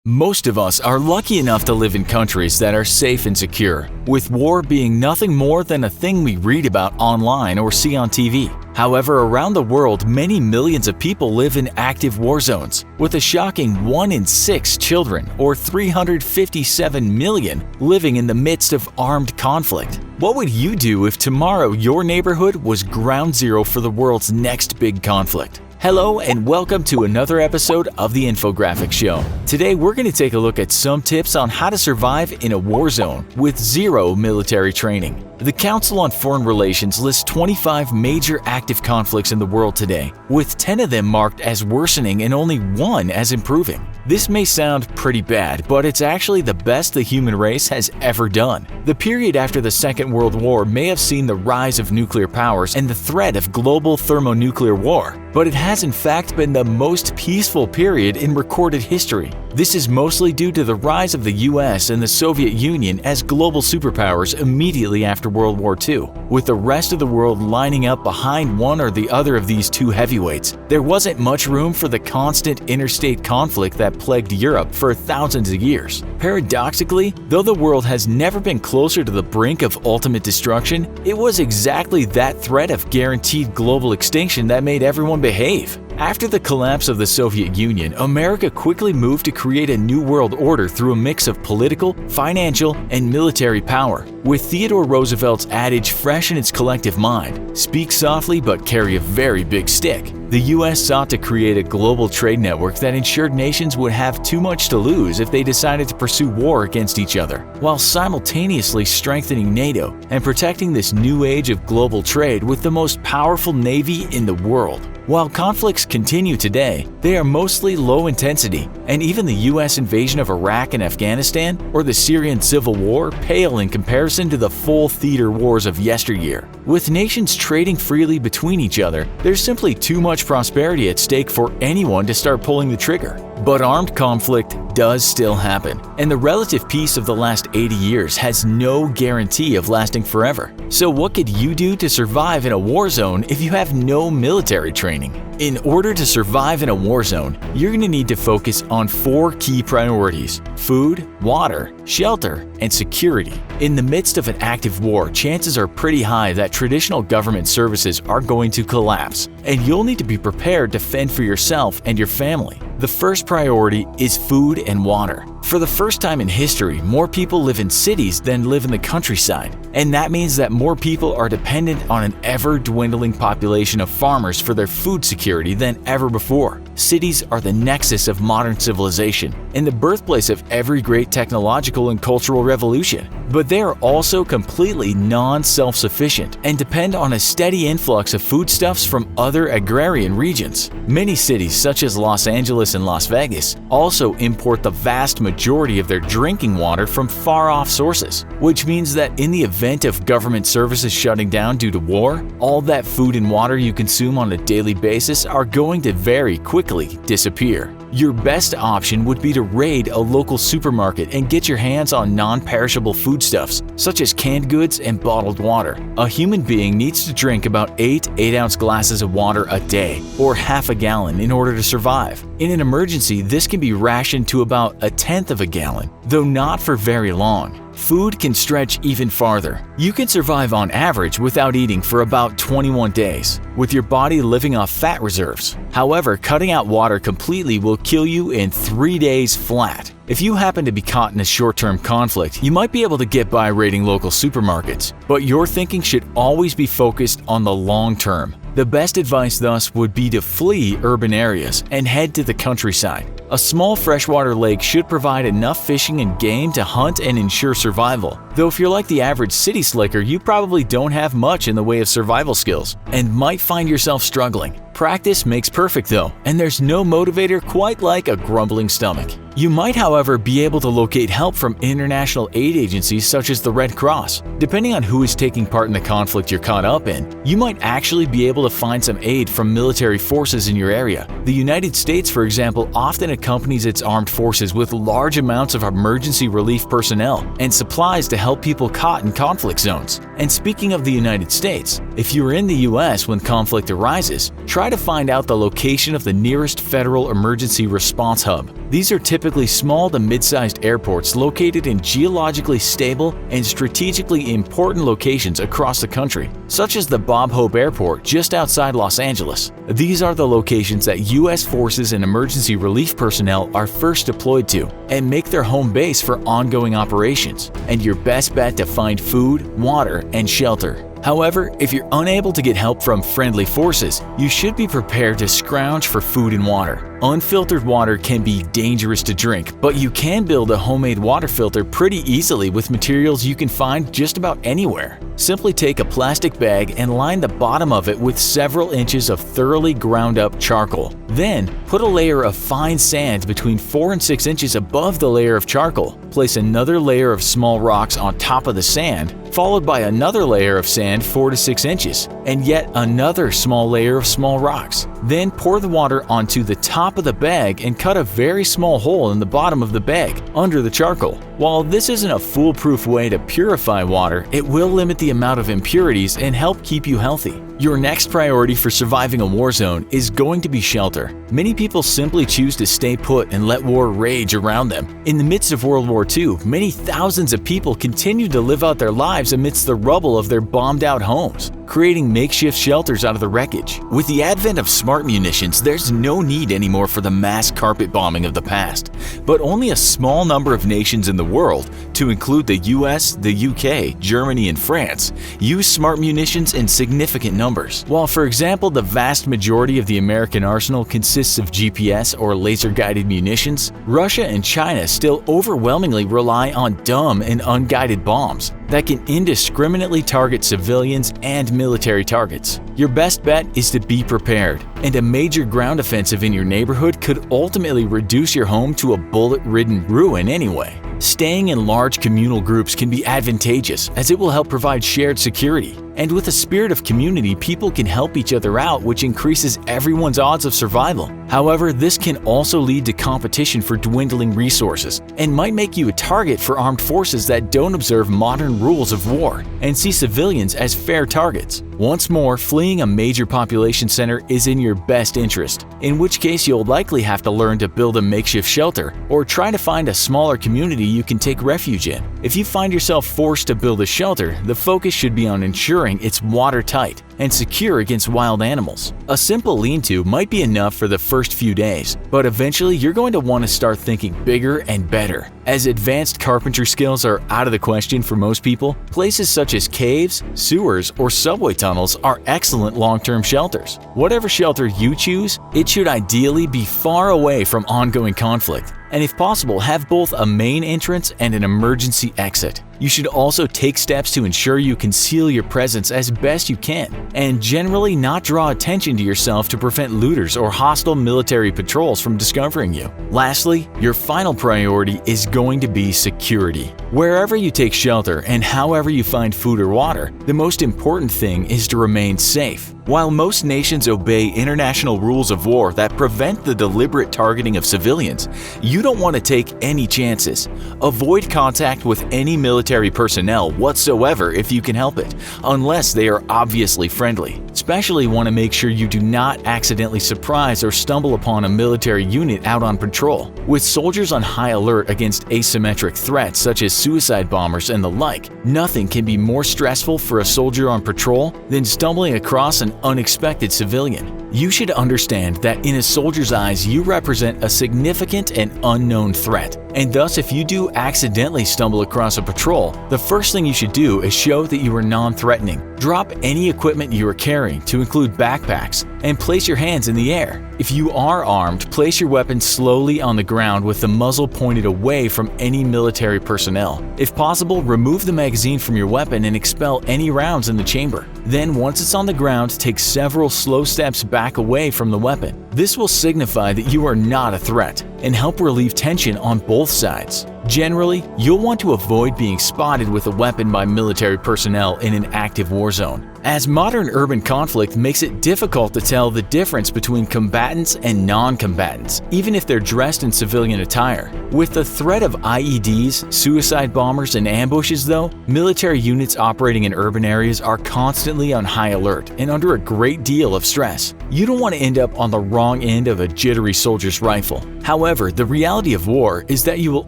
Most of us are lucky enough to live in countries that are safe and secure, with war being nothing more than a thing we read about online or see on TV. However, around the world, many millions of people live in active war zones, with a shocking 1 in 6 children, or 357 million, living in the midst of armed conflict. What would you do if tomorrow your neighborhood was ground zero for the world's next big conflict? Hello and welcome to another episode of the Infographics Show. Today we're going to take a look at some tips on how to survive in a war zone with zero military training. The Council on Foreign Relations lists 25 major active conflicts in the world today, with 10 of them marked as worsening and only 1 as improving. This may sound pretty bad, but it's actually the best the human race has ever done. The period after the Second World War may have seen the rise of nuclear powers and the threat of global thermonuclear war, but it has in fact been the most peaceful period in recorded history. This is mostly due to the rise of the US and the Soviet Union as global superpowers immediately after World War II. With the rest of the world lining up behind one or the other of these two heavyweights, there wasn't much room for the constant interstate conflict that plagued Europe for thousands of years. Paradoxically, though the world has never been closer to the brink of ultimate destruction, it was exactly that threat of guaranteed global extinction that made everyone behave. After the collapse of the Soviet Union, America quickly moved to create a new world order through a mix of political, financial, and military power. With Theodore Roosevelt's adage fresh in its collective mind, "Speak softly but carry a very big stick," the US sought to create a global trade network that ensured nations would have too much to lose if they decided to pursue war against each other, while simultaneously strengthening NATO and protecting this new age of global trade with the most powerful navy in the world. While conflicts continue today, they are mostly low intensity, and even the US invasion of Iraq and Afghanistan or the Syrian civil war pale in comparison to the full theater wars of yesteryear. With nations trading freely between each other, there's simply too much prosperity at stake for anyone to start pulling the trigger. But armed conflict does still happen, and the relative peace of the last 80 years has no guarantee of lasting forever. So what could you do to survive in a war zone if you have no military training? In order to survive in a war zone, you're going to need to focus on 4 key priorities: food, water, shelter, and security. In the midst of an active war, chances are pretty high that traditional government services are going to collapse, and you'll need to be prepared to fend for yourself and your family. The first priority is food and water. For the first time in history, more people live in cities than live in the countryside, and that means that more people are dependent on an ever-dwindling population of farmers for their food security than ever before. Cities are the nexus of modern civilization and the birthplace of every great technological and cultural revolution, but they are also completely non-self-sufficient and depend on a steady influx of foodstuffs from other agrarian regions. Many cities, such as Los Angeles and Las Vegas, also import the vast majority of their drinking water from far-off sources, which means that in the event of government services shutting down due to war, all that food and water you consume on a daily basis are going to very quickly disappear. Your best option would be to raid a local supermarket and get your hands on non-perishable foodstuffs, such as canned goods and bottled water. A human being needs to drink about 8 8-ounce glasses of water a day, or half a gallon, in order to survive. In an emergency, this can be rationed to about 1/10 of a gallon, though not for very long. Food can stretch even farther. You can survive on average without eating for about 21 days, with your body living off fat reserves. However, cutting out water completely will kill you in 3 days flat. If you happen to be caught in a short-term conflict, you might be able to get by raiding local supermarkets, but your thinking should always be focused on the long term. The best advice thus would be to flee urban areas and head to the countryside. A small freshwater lake should provide enough fishing and game to hunt and ensure survival. Though if you're like the average city slicker, you probably don't have much in the way of survival skills and might find yourself struggling. Practice makes perfect though, and there's no motivator quite like a grumbling stomach. You might, however, be able to locate help from international aid agencies such as the Red Cross. Depending on who is taking part in the conflict you're caught up in, you might actually be able to find some aid from military forces in your area. The United States, for example, often accompanies its armed forces with large amounts of emergency relief personnel and supplies to help people caught in conflict zones. And speaking of the United States, if you're in the US when conflict arises, try to find out the location of the nearest federal emergency response hub. These are typically small to mid-sized airports located in geologically stable and strategically important locations across the country, such as the Bob Hope Airport just outside Los Angeles. These are the locations that U.S. forces and emergency relief personnel are first deployed to and make their home base for ongoing operations, and your best bet to find food, water, and shelter. However, if you're unable to get help from friendly forces, you should be prepared to scrounge for food and water. Unfiltered water can be dangerous to drink, but you can build a homemade water filter pretty easily with materials you can find just about anywhere. Simply take a plastic bag and line the bottom of it with several inches of thoroughly ground up charcoal. Then, put a layer of fine sand between 4 and 6 inches above the layer of charcoal. Place another layer of small rocks on top of the sand, followed by another layer of sand 4 to 6 inches, and yet another small layer of small rocks. Then pour the water onto the top of the bag and cut a very small hole in the bottom of the bag, under the charcoal. While this isn't a foolproof way to purify water, it will limit the amount of impurities and help keep you healthy. Your next priority for surviving a war zone is going to be shelter. Many people simply choose to stay put and let war rage around them. In the midst of World War II, many thousands of people continued to live out their lives amidst the rubble of their bombed-out homes, creating makeshift shelters out of the wreckage. With the advent of smart munitions, there's no need anymore for the mass carpet bombing of the past. But only a small number of nations in the world, to include the US, the UK, Germany, and France, use smart munitions in significant numbers. While, for example, the vast majority of the American arsenal consists of GPS or laser-guided munitions, Russia and China still overwhelmingly rely on dumb and unguided bombs that can indiscriminately target civilians and military targets. Your best bet is to be prepared, and a major ground offensive in your neighborhood could ultimately reduce your home to a bullet-ridden ruin anyway. Staying in large communal groups can be advantageous as it will help provide shared security. And with a spirit of community, people can help each other out, which increases everyone's odds of survival. However, this can also lead to competition for dwindling resources and might make you a target for armed forces that don't observe modern rules of war and see civilians as fair targets. Once more, fleeing a major population center is in your best interest, in which case you'll likely have to learn to build a makeshift shelter or try to find a smaller community you can take refuge in. If you find yourself forced to build a shelter, the focus should be on ensuring it's watertight and secure against wild animals. A simple lean-to might be enough for the first few days, but eventually you're going to want to start thinking bigger and better. As advanced carpentry skills are out of the question for most people, places such as caves, sewers, or subway tunnels are excellent long-term shelters. Whatever shelter you choose, it should ideally be far away from ongoing conflict, and if possible, have both a main entrance and an emergency exit. You should also take steps to ensure you conceal your presence as best you can, and generally not draw attention to yourself to prevent looters or hostile military patrols from discovering you. Lastly, your final priority is going to be security. Wherever you take shelter and however you find food or water, the most important thing is to remain safe. While most nations obey international rules of war that prevent the deliberate targeting of civilians, you don't want to take any chances. Avoid contact with any military personnel whatsoever if you can help it, unless they are obviously friendly. Especially want to make sure you do not accidentally surprise or stumble upon a military unit out on patrol. With soldiers on high alert against asymmetric threats such as suicide bombers and the like, nothing can be more stressful for a soldier on patrol than stumbling across an unexpected civilian. You should understand that in a soldier's eyes, you represent a significant and unknown threat. And thus, if you do accidentally stumble across a patrol, the first thing you should do is show that you are non-threatening. Drop any equipment you are carrying, to include backpacks, and place your hands in the air. If you are armed, place your weapon slowly on the ground with the muzzle pointed away from any military personnel. If possible, remove the magazine from your weapon and expel any rounds in the chamber. Then, once it's on the ground, take several slow steps back away from the weapon. This will signify that you are not a threat and help relieve tension on both sides. Generally, you'll want to avoid being spotted with a weapon by military personnel in an active war zone, as modern urban conflict makes it difficult to tell the difference between combatants and non-combatants, even if they're dressed in civilian attire. With the threat of IEDs, suicide bombers, and ambushes though, military units operating in urban areas are constantly constantly on high alert and under a great deal of stress. You don't want to end up on the wrong end of a jittery soldier's rifle. However, the reality of war is that you will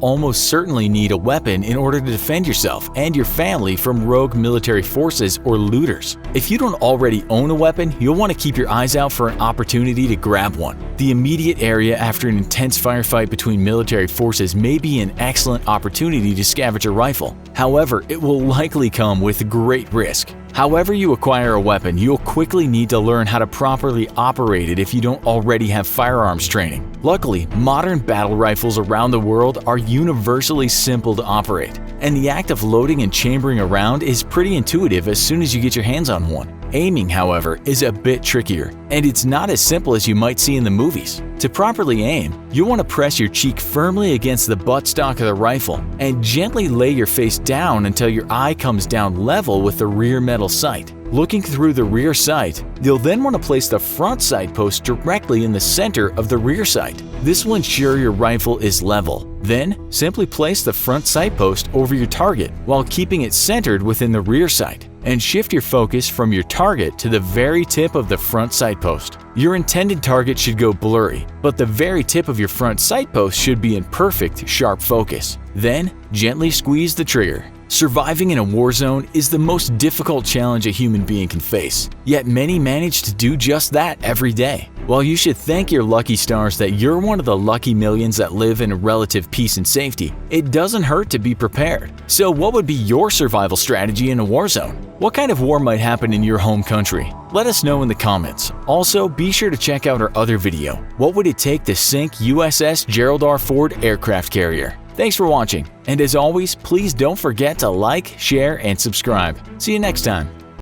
almost certainly need a weapon in order to defend yourself and your family from rogue military forces or looters. If you don't already own a weapon, you'll want to keep your eyes out for an opportunity to grab one. The immediate area after an intense firefight between military forces may be an excellent opportunity to scavenge a rifle. However, it will likely come with great risk. However you acquire a weapon, you'll quickly need to learn how to properly operate it if you don't already have firearms training. Luckily, modern battle rifles around the world are universally simple to operate, and the act of loading and chambering a round is pretty intuitive as soon as you get your hands on one. Aiming, however, is a bit trickier, and it's not as simple as you might see in the movies. To properly aim, you'll want to press your cheek firmly against the buttstock of the rifle and gently lay your face down until your eye comes down level with the rear metal sight. Looking through the rear sight, you'll then want to place the front sight post directly in the center of the rear sight. This will ensure your rifle is level. Then, simply place the front sight post over your target while keeping it centered within the rear sight, and shift your focus from your target to the very tip of the front sight post. Your intended target should go blurry, but the very tip of your front sight post should be in perfect, sharp focus. Then, gently squeeze the trigger. Surviving in a war zone is the most difficult challenge a human being can face, yet many manage to do just that every day. While you should thank your lucky stars that you're one of the lucky millions that live in relative peace and safety, it doesn't hurt to be prepared. So what would be your survival strategy in a war zone? What kind of war might happen in your home country? Let us know in the comments. Also, be sure to check out our other video, What Would It Take to Sink USS Gerald R. Ford Aircraft Carrier? Thanks for watching, and as always, please don't forget to like, share, and subscribe. See you next time.